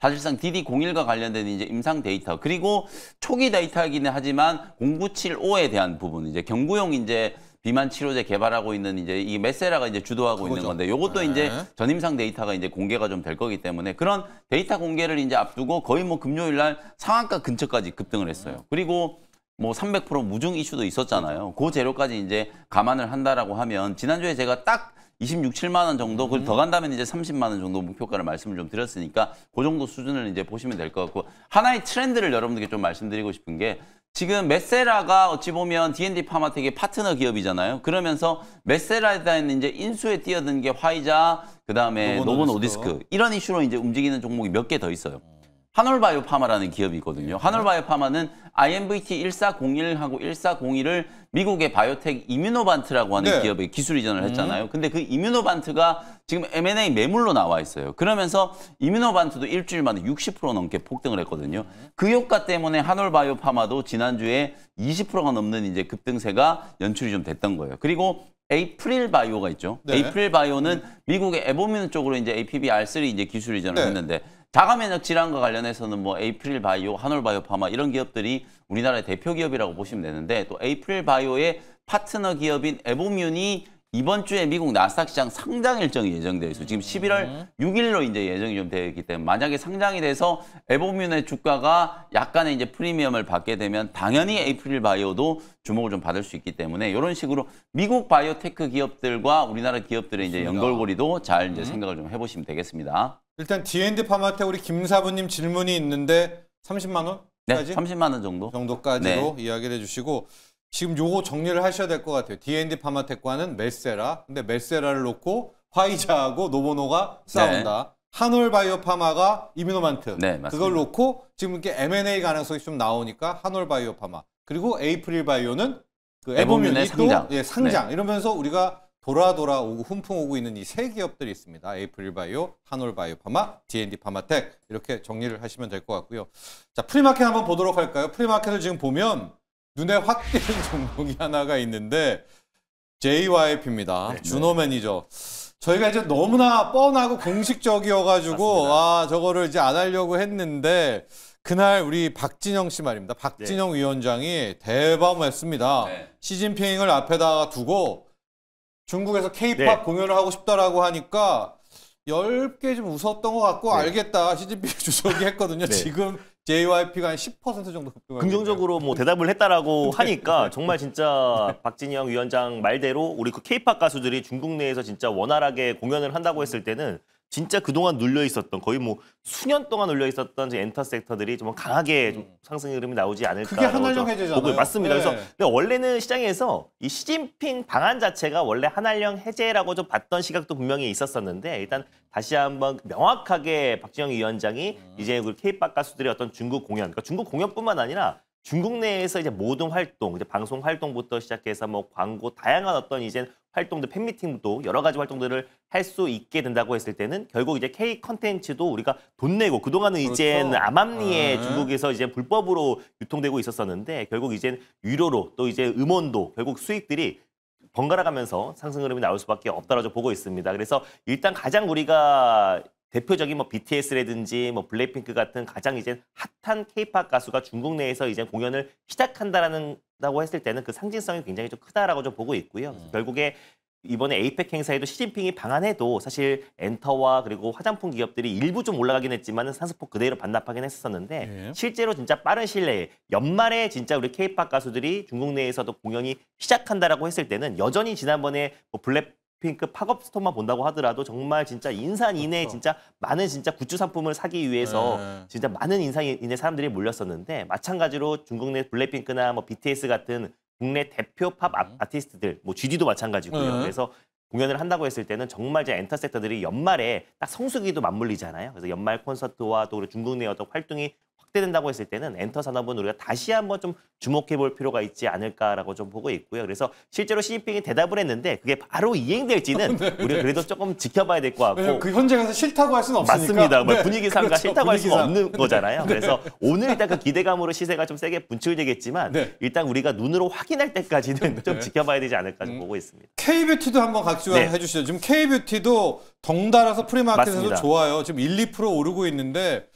사실상 DD01과 관련된 이제 임상 데이터 그리고 초기 데이터이기는 하지만 0975에 대한 부분 이제 경구용 이제 비만 치료제 개발하고 있는 이제 이 메세라가 이제 주도하고 있는 건데 요것도 이제 전임상 데이터가 이제 공개가 좀 될 거기 때문에 그런 데이터 공개를 이제 앞두고 거의 뭐 금요일 날 상한가 근처까지 급등을 했어요. 그리고 뭐 300% 무중 이슈도 있었잖아요. 그 재료까지 이제 감안을 한다라고 하면 지난주에 제가 딱 26, 7만 원 정도, 그걸 더 간다면 이제 30만 원 정도 목표가를 말씀을 좀 드렸으니까 그 정도 수준을 이제 보시면 될 것 같고 하나의 트렌드를 여러분들께 좀 말씀드리고 싶은 게 지금 메세라가 어찌 보면 D&D 파마텍의 파트너 기업이잖아요. 그러면서 메세라에 대한 이제 인수에 뛰어든 게 화이자, 그다음에 노보 노디스크 이런 이슈로 이제 움직이는 종목이 몇 개 더 있어요. 한올바이오파마라는 기업이 있거든요. 한올바이오파마는 IMVT 1401하고 1401을 미국의 바이오텍 이뮤노반트라고 하는 기업에 기술 이전을 했잖아요. 근데 그 이뮤노반트가 지금 M&A 매물로 나와 있어요. 그러면서 이뮤노반트도 일주일 만에 60% 넘게 폭등을 했거든요. 그 효과 때문에 한올바이오파마도 지난주에 20%가 넘는 이제 급등세가 연출이 좀 됐던 거예요. 그리고 에이프릴 바이오가 있죠. 에이프릴 바이오는 미국의 에보뮴 쪽으로 이제 APB-R3 이제 기술 이전을 했는데 자가 면역 질환과 관련해서는 뭐 에이프릴 바이오, 한올바이오 파마 이런 기업들이 우리나라의 대표 기업이라고 보시면 되는데 또 에이프릴 바이오의 파트너 기업인 에보뮴이 이번 주에 미국 나스닥 시장 상장 일정이 예정되어 있어요. 지금 11월 6일로 이제 예정이 좀 되어 있기 때문에 만약에 상장이 돼서 에보뮴의 주가가 약간의 이제 프리미엄을 받게 되면 당연히 에이프릴 바이오도 주목을 좀 받을 수 있기 때문에 이런 식으로 미국 바이오테크 기업들과 우리나라 기업들의 이제 연결고리도 잘 이제 생각을 좀 해보시면 되겠습니다. 일단 D&D 파마텍 우리 김사부님 질문이 있는데 30만 원? 네, 30만 원 정도. 정도까지로 이야기를 해주시고 지금 요거 정리를 하셔야 될 것 같아요. D&D 파마텍과는 메세라. 근데 메세라를 놓고 화이자하고 노보노가 싸운다. 한올바이오 파마가 이뮤노반트. 그걸 놓고 지금 이렇게 M&A 가능성이 좀 나오니까 한올바이오 파마. 그리고 에이프릴 바이오는 그 에보뮴의 상장. 상장. 이러면서 우리가 돌아오고 훈풍 오고 있는 이 세 기업들이 있습니다. 에이프릴 바이오, 한올바이오 파마, D&D 파마텍 이렇게 정리를 하시면 될 것 같고요. 자, 프리마켓 한번 보도록 할까요? 프리마켓을 지금 보면 눈에 확 띄는 종목이 하나가 있는데 JYP입니다. 준호 매니저. 저희가 이제 너무나 뻔하고 공식적이어가지고 저거를 이제 안 하려고 했는데 그날 우리 박진영 씨 말입니다. 박진영 위원장이 대범했습니다. 시진핑을 앞에다가 두고 중국에서 K-팝 공연을 하고 싶다라고 하니까 10개 좀 웃었던 것 같고 알겠다. 시진핑 주석이 했거든요. 지금 JYP가 한 10% 정도 급등하고 긍정적으로 뭐 대답을 했다라고 하니까 정말 진짜 박진영 위원장 말대로 우리 그 K-팝 가수들이 중국 내에서 진짜 원활하게 공연을 한다고 했을 때는 진짜 그동안 눌려 있었던 거의 뭐 수년 동안 눌려 있었던 엔터 섹터들이 좀 강하게 좀 상승 흐름이 나오지 않을까. 그게 한알령 해제잖아요. 맞습니다. 그래서 근데 원래는 시장에서 이 시진핑 방안 자체가 원래 한알령 해제라고 좀 봤던 시각도 분명히 있었었는데 일단 다시 한번 명확하게 박진영 위원장이 이제 우리 K-팝 가수들의 어떤 중국 공연, 그러니까 중국 공연뿐만 아니라 중국 내에서 이제 모든 활동, 이제 방송 활동부터 시작해서 뭐 광고, 다양한 어떤 이제 활동들, 팬미팅도 여러 가지 활동들을 할 수 있게 된다고 했을 때는 결국 이제 K 컨텐츠도 우리가 돈 내고 그동안은 이제는 암암리에 중국에서 이제 불법으로 유통되고 있었었는데 결국 이제 유료로 또 이제 음원도 결국 수익들이 번갈아 가면서 상승 흐름이 나올 수밖에 없다라고 보고 있습니다. 그래서 일단 가장 우리가 대표적인 뭐 BTS라든지 뭐 블랙핑크 같은 가장 이제 핫한 K-팝 가수가 중국 내에서 이제 공연을 시작한다라고 했을 때는 그 상징성이 굉장히 좀 크다라고 좀 보고 있고요. 결국에 이번에 에이펙 행사에도 시진핑이 방한해도 사실 엔터와 그리고 화장품 기업들이 일부 좀 올라가긴 했지만 상승폭 그대로 반납하긴 했었는데 실제로 진짜 빠른 시일 내에 연말에 진짜 우리 K-팝 가수들이 중국 내에서도 공연이 시작한다라고 했을 때는 여전히 지난번에 뭐 핑크 팝업 스토어만 본다고 하더라도 정말 진짜 인산인해 진짜 많은 진짜 굿즈 상품을 사기 위해서 진짜 많은 인산인해 사람들이 몰렸었는데 마찬가지로 중국 내 블랙핑크나 뭐 BTS 같은 국내 대표 팝 아티스트들 뭐 GD도 마찬가지고요. 그래서 공연을 한다고 했을 때는 정말 이제 엔터 섹터들이 연말에 딱 성수기도 맞물리잖아요. 그래서 연말 콘서트와 또 중국 내 어떤 활동이 확대된다고 했을 때는 엔터 산업은 우리가 다시 한번 좀 주목해 볼 필요가 있지 않을까라고 좀 보고 있고요. 그래서 실제로 시진핑이 대답을 했는데 그게 바로 이행될지는 네, 우리가 그래도 조금 지켜봐야 될 것 같고. 그 현재 가서 싫다고 할 수는 없으니까. 맞습니다. 네. 분위기상과 그렇죠. 싫다고 할 수가 분위기상. 없는 거잖아요. 그래서 오늘 일단 그 기대감으로 시세가 좀 세게 분출되겠지만 네. 일단 우리가 눈으로 확인할 때까지는 좀 지켜봐야 되지 않을까 좀 보고 있습니다. K뷰티도 한번 각주가 네. 해주시죠. 지금 K뷰티도 덩달아서 프리마켓에서 맞습니다. 좋아요. 지금 1, 2% 오르고 있는데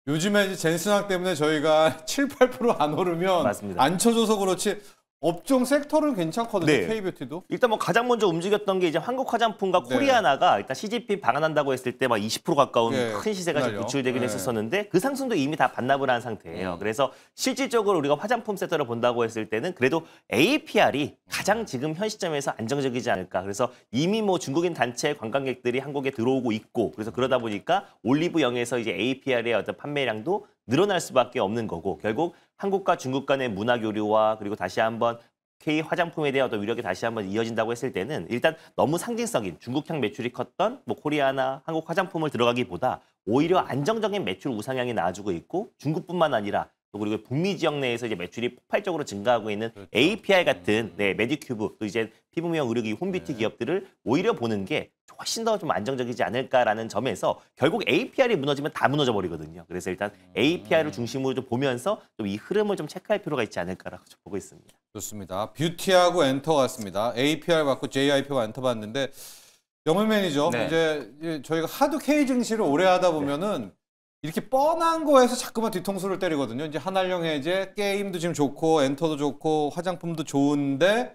요즘에 이제 젠슨학 때문에 저희가 7, 8% 안 오르면 맞습니다. 안 쳐줘서 그렇지 업종 섹터는 괜찮거든요. 네. K뷰티도. 일단 뭐 가장 먼저 움직였던 게 이제 한국 화장품과 네. 코리아나가 일단 CGP 방한한다고 했을 때 막 20% 가까운 네, 큰 시세가 좀 그날요. 구출되긴 네. 했었었는데 그 상승도 이미 다 반납을 한 상태예요. 그래서 실질적으로 우리가 화장품 섹터를 본다고 했을 때는 그래도 APR이 가장 지금 현 시점에서 안정적이지 않을까. 그래서 이미 뭐 중국인 단체 관광객들이 한국에 들어오고 있고 그래서 그러다 보니까 올리브영에서 이제 APR의 어떤 판매량도 늘어날 수밖에 없는 거고 결국 한국과 중국 간의 문화 교류와 그리고 다시 한번 K 화장품에 대한 어떤 위력이 다시 한번 이어진다고 했을 때는 일단 너무 상징성인 중국향 매출이 컸던 뭐 코리아나 한국 화장품을 들어가기보다 오히려 안정적인 매출 우상향이 나와주고 있고 중국뿐만 아니라 또 그리고 북미 지역 내에서 이제 매출이 폭발적으로 증가하고 있는 그렇죠. API 같은 메디큐브 또 이제 피부 미용 의료기 홈뷰티 기업들을 오히려 보는 게 훨씬 더 좀 안정적이지 않을까라는 점에서 결국 APR이 무너지면 다 무너져 버리거든요. 그래서 일단 APR을 중심으로 좀 보면서 좀 이 흐름을 좀 체크할 필요가 있지 않을까라고 좀 보고 있습니다. 좋습니다. 뷰티하고 엔터 같습니다. APR 받고 JIP와 엔터 받는데 영문 매니저 네. 이제 저희가 하도 K 증시를 오래 하다 보면은 이렇게 뻔한 거에서 자꾸만 뒤통수를 때리거든요. 이제 한알령 해제 게임도 지금 좋고 엔터도 좋고 화장품도 좋은데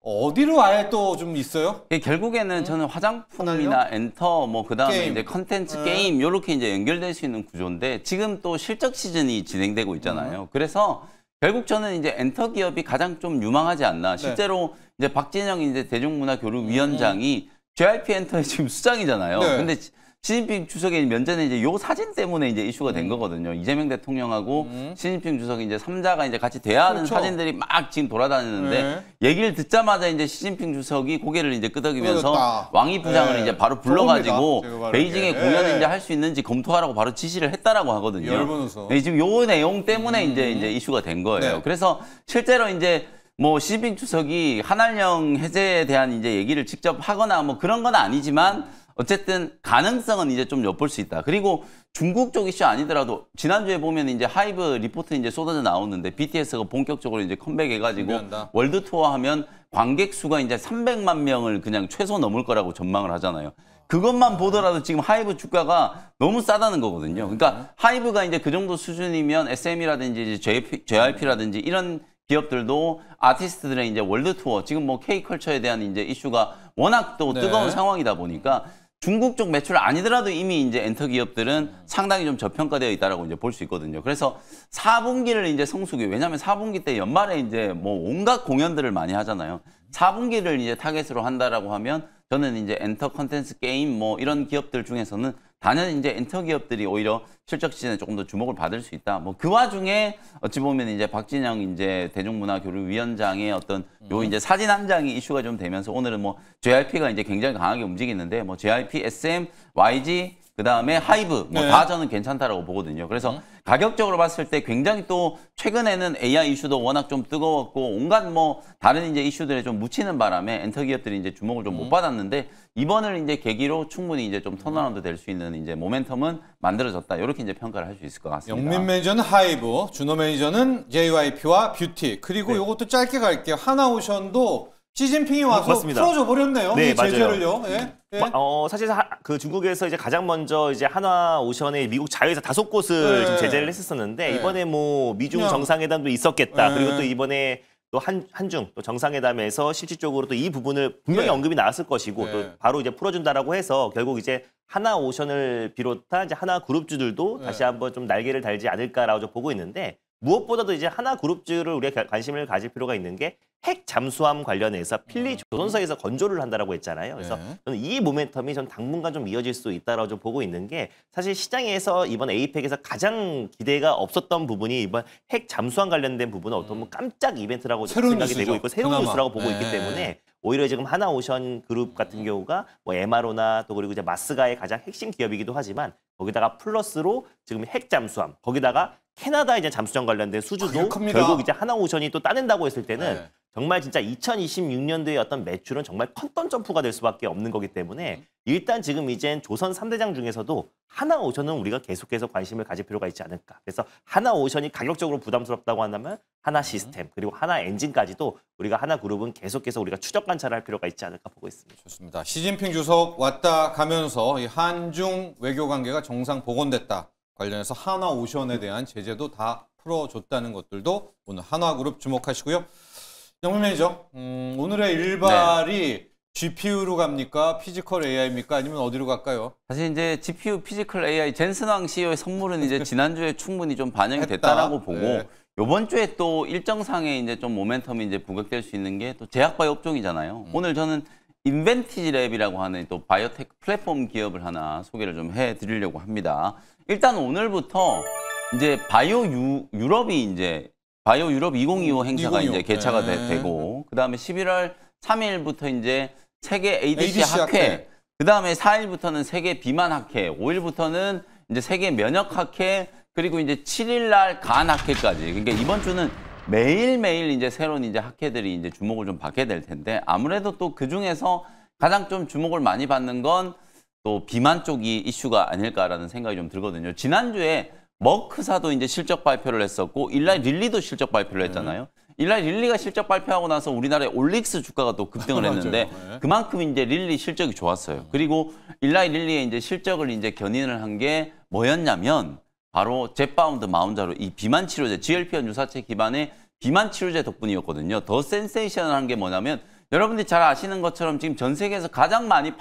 어디로 아예 또 좀 있어요? 결국에는 저는 화장품이나 엔터 뭐 그다음에 게임. 이제 컨텐츠 네. 게임 요렇게 이제 연결될 수 있는 구조인데 지금 또 실적 시즌이 진행되고 있잖아요. 그래서 결국 저는 이제 엔터 기업이 가장 좀 유망하지 않나. 실제로 이제 박진영 이제 대중문화교류위원장이 JYP 엔터의 지금 수장이잖아요. 네. 근데 시진핑 주석의 면전에 이제 요 사진 때문에 이제 이슈가 된 거거든요. 이재명 대통령하고 시진핑 주석이 이제 3자가 이제 같이 대화하는 그렇죠. 사진들이 막 지금 돌아다니는데 네. 얘기를 듣자마자 이제 시진핑 주석이 고개를 이제 끄덕이면서 그렇다. 왕이 부장을 네. 이제 바로 불러가지고 저겁니다. 바로 베이징에 이렇게. 공연을 네. 이제 할 수 있는지 검토하라고 바로 지시를 했다라고 하거든요. 열분우서. 네, 지금 요 내용 때문에 이제 이슈가 된 거예요. 네. 그래서 실제로 이제 뭐 시진핑 주석이 한알령 해제에 대한 이제 얘기를 직접 하거나 뭐 그런 건 아니지만 어쨌든 가능성은 이제 좀 엿볼 수 있다. 그리고 중국 쪽 이슈 아니더라도 지난주에 보면 이제 하이브 리포트 이제 쏟아져 나오는데 BTS가 본격적으로 이제 컴백해가지고 준비한다. 월드 투어 하면 관객 수가 이제 300만 명을 그냥 최소 넘을 거라고 전망을 하잖아요. 그것만 보더라도 지금 하이브 주가가 너무 싸다는 거거든요. 그러니까 하이브가 이제 그 정도 수준이면 SM이라든지 JYP라든지 이런 기업들도 아티스트들의 이제 월드 투어 지금 뭐 K컬처에 대한 이제 이슈가 워낙 또 네. 뜨거운 상황이다 보니까 중국 쪽 매출 아니더라도 이미 이제 엔터 기업들은 상당히 좀 저평가되어 있다라고 이제 볼 수 있거든요. 그래서 4분기를 이제 성수기, 왜냐하면 4분기 때 연말에 이제 뭐 온갖 공연들을 많이 하잖아요. 4분기를 이제 타겟으로 한다라고 하면 저는 이제 엔터 컨텐츠 게임 뭐 이런 기업들 중에서는 단연 이제 엔터 기업들이 오히려 실적 시즌에 조금 더 주목을 받을 수 있다. 뭐 그 와중에 어찌 보면 이제 박진영 이제 대중문화교류위원장의 어떤 요 이제 사진 한 장이 이슈가 좀 되면서 오늘은 뭐 JYP가 이제 굉장히 강하게 움직이는데 뭐 JYP, SM, YG 그다음에 하이브 뭐 네. 다 저는 괜찮다라고 보거든요. 그래서 가격적으로 봤을 때 굉장히 또 최근에는 AI 이슈도 워낙 좀 뜨거웠고 온갖 뭐 다른 이제 이슈들에 좀 묻히는 바람에 엔터 기업들이 이제 주목을 좀 못 받았는데 이번을 이제 계기로 충분히 이제 좀 턴어라운드 될 수 있는 이제 모멘텀은 만들어졌다. 이렇게 이제 평가를 할 수 있을 것 같습니다. 영민 매니저는 하이브, 준호 매니저는 JYP와 뷰티. 그리고 네. 요것도 짧게 갈게요. 하나오션도 시진핑이 와서 맞습니다. 풀어줘 버렸네요. 네, 이 제재를요. 예. 예. 사실 그 중국에서 이제 가장 먼저 이제 한화오션의 미국 자회사 5곳을 네. 좀 제재를 했었었는데 네. 이번에 뭐 미중 그냥- 정상회담도 있었겠다. 네. 그리고 또 이번에 또 한중 또 정상회담에서 실질적으로 또 이 부분을 분명히 네. 언급이 나왔을 것이고 네. 또 바로 이제 풀어준다라고 해서 결국 이제 하나오션을 비롯한 이제 하나그룹주들도 네. 다시 한번 좀 날개를 달지 않을까라고 좀 보고 있는데 무엇보다도 이제 하나그룹주를 우리가 관심을 가질 필요가 있는 게 핵 잠수함 관련해서 필리 조선소에서 건조를 한다라고 했잖아요. 그래서 네. 저는 이 모멘텀이 전 당분간 좀 이어질 수 있다라고 좀 보고 있는 게 사실 시장에서 이번 에이펙에서 가장 기대가 없었던 부분이 이번 핵 잠수함 관련된 부분은 어떤 뭐 깜짝 이벤트라고 새로운 생각이 뉴스죠. 되고 있고 새로운 그나마. 뉴스라고 보고 네. 있기 때문에 오히려 지금 하나오션 그룹 같은 경우가 뭐 MRO나 또 그리고 이제 마스가의 가장 핵심 기업이기도 하지만 거기다가 플러스로 지금 핵 잠수함 거기다가 캐나다 이제 잠수정 관련된 수주도 결국 이제 하나오션이 또 따낸다고 했을 때는 정말 진짜 2026년도의 어떤 매출은 정말 컨던 점프가 될 수밖에 없는 거기 때문에 일단 지금 이젠 조선 3대장 중에서도 하나오션은 우리가 계속해서 관심을 가질 필요가 있지 않을까. 그래서 하나오션이 가격적으로 부담스럽다고 한다면 하나시스템 그리고 하나엔진까지도 우리가 하나그룹은 계속해서 우리가 추적 관찰을 할 필요가 있지 않을까 보고 있습니다. 좋습니다. 시진핑 주석 왔다 가면서 이 한중 외교 관계가 정상 복원됐다. 관련해서 하나오션에 대한 제재도 다 풀어줬다는 것들도 오늘 한화그룹 주목하시고요. 영민 매니저, 오늘의 일발이 GPU로 갑니까? 피지컬 AI입니까? 아니면 어디로 갈까요? 사실 이제 GPU 피지컬 AI 젠슨왕 CEO의 선물은 이제 지난주에 충분히 좀 반영이 됐다라고 보고 이번 주에 또 일정상의 이제 좀 모멘텀이 이제 부각될 수 있는 게 또 제약바이오 업종이잖아요. 오늘 저는 인벤티지랩이라고 하는 또 바이오테크 플랫폼 기업을 하나 소개를 좀 해드리려고 합니다. 일단 오늘부터 이제 유럽이 이제 바이오 유럽 2025 행사가 2025. 이제 개최가 되고 그다음에 11월 3일부터 이제 세계 ADC 학회, 그다음에 4일부터는 세계 비만 학회, 5일부터는 이제 세계 면역 학회, 그리고 이제 7일 날 간 학회까지. 그러니까 이번 주는 매일매일 이제 새로운 이제 학회들이 이제 주목을 좀 받게 될 텐데 아무래도 또 그 중에서 가장 좀 주목을 많이 받는 건 또 비만 쪽이 이슈가 아닐까라는 생각이 좀 들거든요. 지난주에 머크사도 이제 실적 발표를 했었고 일라이 릴리도 실적 발표를 했잖아요. 일라이 릴리가 실적 발표하고 나서 우리나라의 올릭스 주가가 또 급등을 했는데 그만큼 이제 릴리 실적이 좋았어요. 그리고 일라이 릴리의 이제 실적을 이제 견인을 한 게 뭐였냐면 바로 젯바운드 마운자로 이 비만 치료제 GLP-1 유사체 기반의 비만 치료제 덕분이었거든요. 더 센세이션한 게 뭐냐면 여러분들이 잘 아시는 것처럼 지금 전 세계에서 가장 많이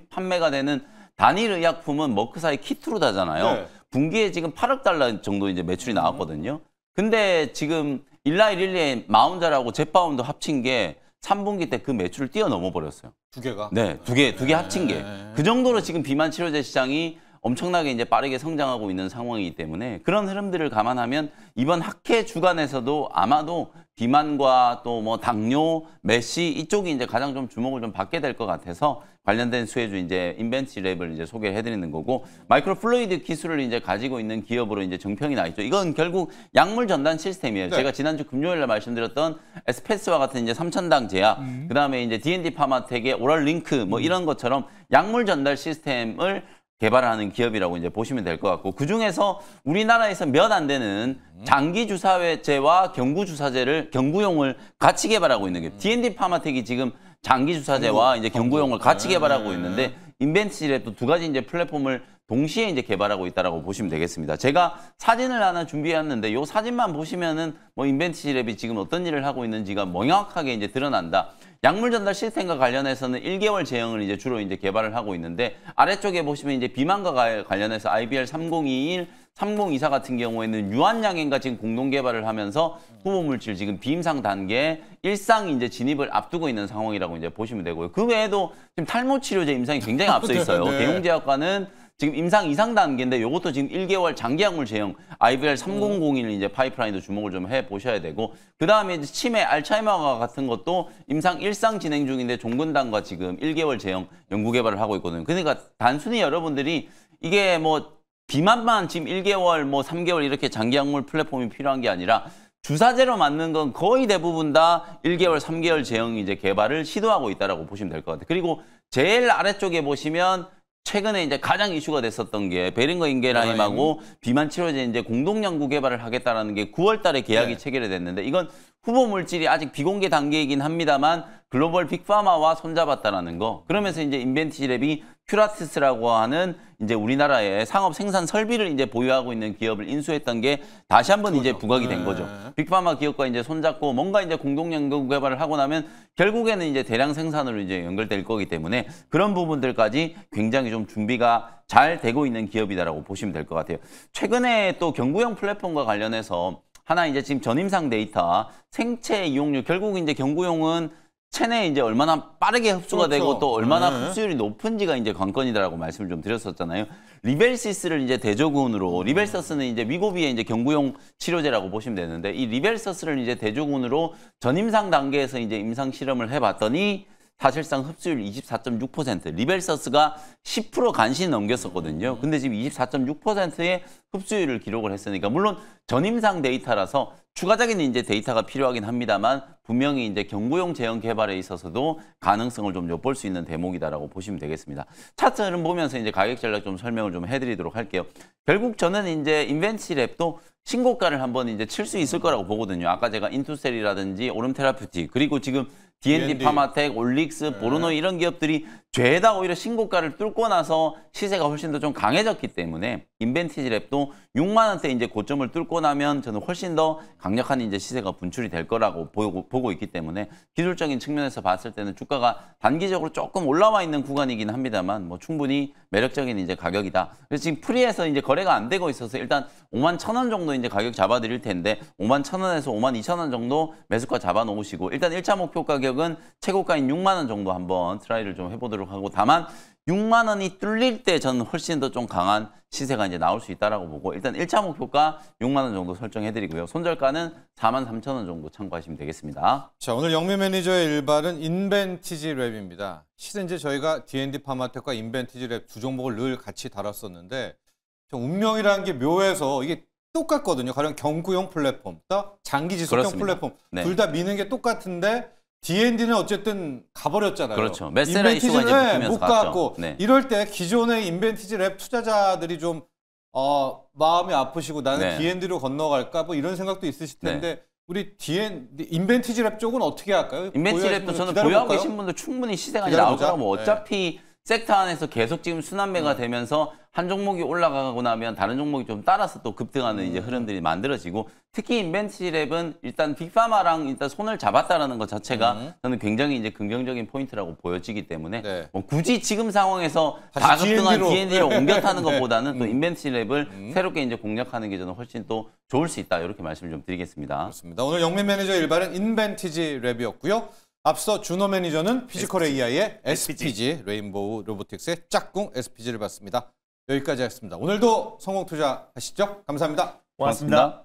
판매가 되는 단일 의약품은 머크사의 키트루다잖아요. 분기에 지금 8억 달러 정도 이제 매출이 나왔거든요. 근데 지금 일라이 릴리의 마운자라고 젯바운드 합친 게 3분기 때 그 매출을 뛰어넘어 버렸어요. 두 개가? 네, 두 개 합친 게. 그 정도로 지금 비만 치료제 시장이 엄청나게 이제 빠르게 성장하고 있는 상황이기 때문에 그런 흐름들을 감안하면 이번 학회 주간에서도 아마도 비만과 또 뭐 당뇨, 메시 이쪽이 이제 가장 좀 주목을 좀 받게 될 것 같아서 관련된 수혜주 이제 인벤티랩을 이제 소개해 드리는 거고 마이크로 플루이드 기술을 이제 가지고 있는 기업으로 이제 정평이 나 있죠. 이건 결국 약물 전단 시스템이에요. 제가 지난주 금요일 날 말씀드렸던 에스페스와 같은 이제 3,000당 제약, 그다음에 이제 D&D 파마텍의 오럴 링크 뭐 이런 것처럼 약물 전달 시스템을 개발하는 기업이라고 이제 보시면 될 것 같고 그중에서 우리나라에서 몇 안 되는 장기 주사제와 경구 주사제를 경구용을 같이 개발하고 있는 게 D&D 파마텍이 지금 장기 주사제와 이제 경구용을 같이 개발하고 있는데 인벤티랩도 두 가지 이제 플랫폼을 동시에 이제 개발하고 있다라고 보시면 되겠습니다. 제가 사진을 하나 준비했는데 이 사진만 보시면은 뭐 인벤티랩이 지금 어떤 일을 하고 있는지가 명확하게 이제 드러난다. 약물 전달 시스템과 관련해서는 1개월 제형을 이제 주로 이제 개발을 하고 있는데 아래쪽에 보시면 이제 비만과 관련해서 IBR 3021, 3024 같은 경우에는 유한양행과 지금 공동 개발을 하면서 후보 물질 지금 비임상 단계 일상 이제 진입을 앞두고 있는 상황이라고 이제 보시면 되고요. 그 외에도 지금 탈모 치료제 임상이 굉장히 앞서 있어요. 대웅제약과는 지금 임상 이상 단계인데 이것도 지금 1개월 장기 약물 제형 IBR 3001 이제 파이프라인도 주목을 좀 해 보셔야 되고 그다음에 이제 치매, 알츠하이머와 같은 것도 임상 일상 진행 중인데 종근당과 지금 1개월 제형 연구 개발을 하고 있거든요. 그러니까 단순히 여러분들이 이게 뭐 비만만 지금 1개월 뭐 3개월 이렇게 장기 약물 플랫폼이 필요한 게 아니라 주사제로 맞는 건 거의 대부분 다 1개월, 3개월 제형 이제 개발을 시도하고 있다라고 보시면 될 것 같아요. 그리고 제일 아래쪽에 보시면 최근에 이제 가장 이슈가 됐었던 게 베링거 인게라임하고 비만 치료제 이제 공동 연구 개발을 하겠다라는 게 9월 달에 계약이 체결이 됐는데 이건 후보 물질이 아직 비공개 단계이긴 합니다만 글로벌 빅파마와 손잡았다라는 거. 그러면서 이제 인벤티랩이 큐라티스라고 하는 이제 우리나라의 상업 생산 설비를 이제 보유하고 있는 기업을 인수했던 게 다시 한번 이제 부각이 된 거죠. 빅파마 기업과 이제 손잡고 뭔가 이제 공동 연구 개발을 하고 나면 결국에는 이제 대량 생산으로 이제 연결될 거기 때문에 그런 부분들까지 굉장히 좀 준비가 잘 되고 있는 기업이다라고 보시면 될 것 같아요. 최근에 또 경구용 플랫폼과 관련해서 하나 이제 지금 전임상 데이터 생체 이용률 결국 이제 경구용은 체내에 이제 얼마나 빠르게 흡수가 되고 또 얼마나 흡수율이 높은지가 이제 관건이다라고 말씀을 좀 드렸었잖아요. 리벨시스를 이제 대조군으로 리벨서스는 이제 위고비의 이제 경구용 치료제라고 보시면 되는데 이 리벨서스를 이제 대조군으로 전임상 단계에서 이제 임상 실험을 해봤더니 사실상 흡수율 24.6%, 리벨서스가 10% 간신히 넘겼었거든요. 근데 지금 24.6%의 흡수율을 기록을 했으니까 물론 전임상 데이터라서 추가적인 이제 데이터가 필요하긴 합니다만 분명히 이제 경구용 제형 개발에 있어서도 가능성을 좀 엿볼 수 있는 대목이다라고 보시면 되겠습니다. 차트 흐름 보면서 이제 가격 전략 좀 설명을 좀 해드리도록 할게요. 결국 저는 이제 인벤시랩도 신고가를 한번 이제 칠 수 있을 거라고 보거든요. 아까 제가 인투셀이라든지 오름 테라퓨틱 그리고 지금 D&D 파마텍, 올릭스, 보르노 이런 기업들이 죄다 오히려 신고가를 뚫고 나서 시세가 훨씬 더 좀 강해졌기 때문에 인벤티지랩도 6만 원대 이제 고점을 뚫고 나면 저는 훨씬 더 강력한 이제 시세가 분출이 될 거라고 보고 있기 때문에 기술적인 측면에서 봤을 때는 주가가 단기적으로 조금 올라와 있는 구간이긴 합니다만 뭐 충분히 매력적인 이제 가격이다. 그래서 지금 프리에서 이제 거래가 안 되고 있어서 일단 5만 1,000원 정도 이제 가격 잡아드릴 텐데 5만 1,000원에서 5만 2,000원 정도 매수가 잡아놓으시고 일단 1차 목표 가격은 최고가인 6만 원 정도 한번 트라이를 좀 해보도록 하고 다만 6만 원이 뚫릴 때 저는 훨씬 더 좀 강한 시세가 이제 나올 수 있다라고 보고 일단 1차 목표가 6만 원 정도 설정해드리고요. 손절가는 4만 3천 원 정도 참고하시면 되겠습니다. 자, 오늘 영미 매니저의 일발은 인벤티지 랩입니다. 실은 이제 저희가 D&D 파마텍과 인벤티지 랩 두 종목을 늘 같이 다뤘었는데 운명이라는 게 묘해서 이게 똑같거든요. 가령 경구용 플랫폼, 또 장기 지속형 플랫폼 네. 둘 다 미는 게 똑같은데 D&D는 어쨌든 가버렸잖아요. 그렇죠. 메세라 이슈가 이제 붙으면서 못 갔고 네. 이럴 때 기존의 인벤티지 랩 투자자들이 좀 마음이 아프시고 나는 네. D&D로 건너갈까 뭐 이런 생각도 있으실 텐데 우리 인벤티지 랩 쪽은 어떻게 할까요? 인벤티지 랩도 저는 보유하고 계신 분들 충분히 시세가 이제 나올 거라고 뭐 어차피 섹터 안에서 계속 지금 순환매가 되면서 한 종목이 올라가고 나면 다른 종목이 좀 따라서 또 급등하는 이제 흐름들이 만들어지고 특히 인벤티지 랩은 일단 빅파마랑 일단 손을 잡았다라는 것 자체가 저는 굉장히 이제 긍정적인 포인트라고 보여지기 때문에 뭐 굳이 지금 상황에서 다 급등한 D&D로 옮겨 타는 것보다는 또 인벤티지 랩을 새롭게 이제 공략하는 게 저는 훨씬 또 좋을 수 있다 이렇게 말씀을 좀 드리겠습니다. 그렇습니다. 오늘 영민 매니저 일발은 인벤티지 랩이었고요. 앞서 준호 매니저는 피지컬 AI의 SPG, 레인보우 로보틱스의 짝꿍 SPG를 봤습니다. 여기까지 하겠습니다. 오늘도 성공 투자하시죠. 감사합니다. 고맙습니다.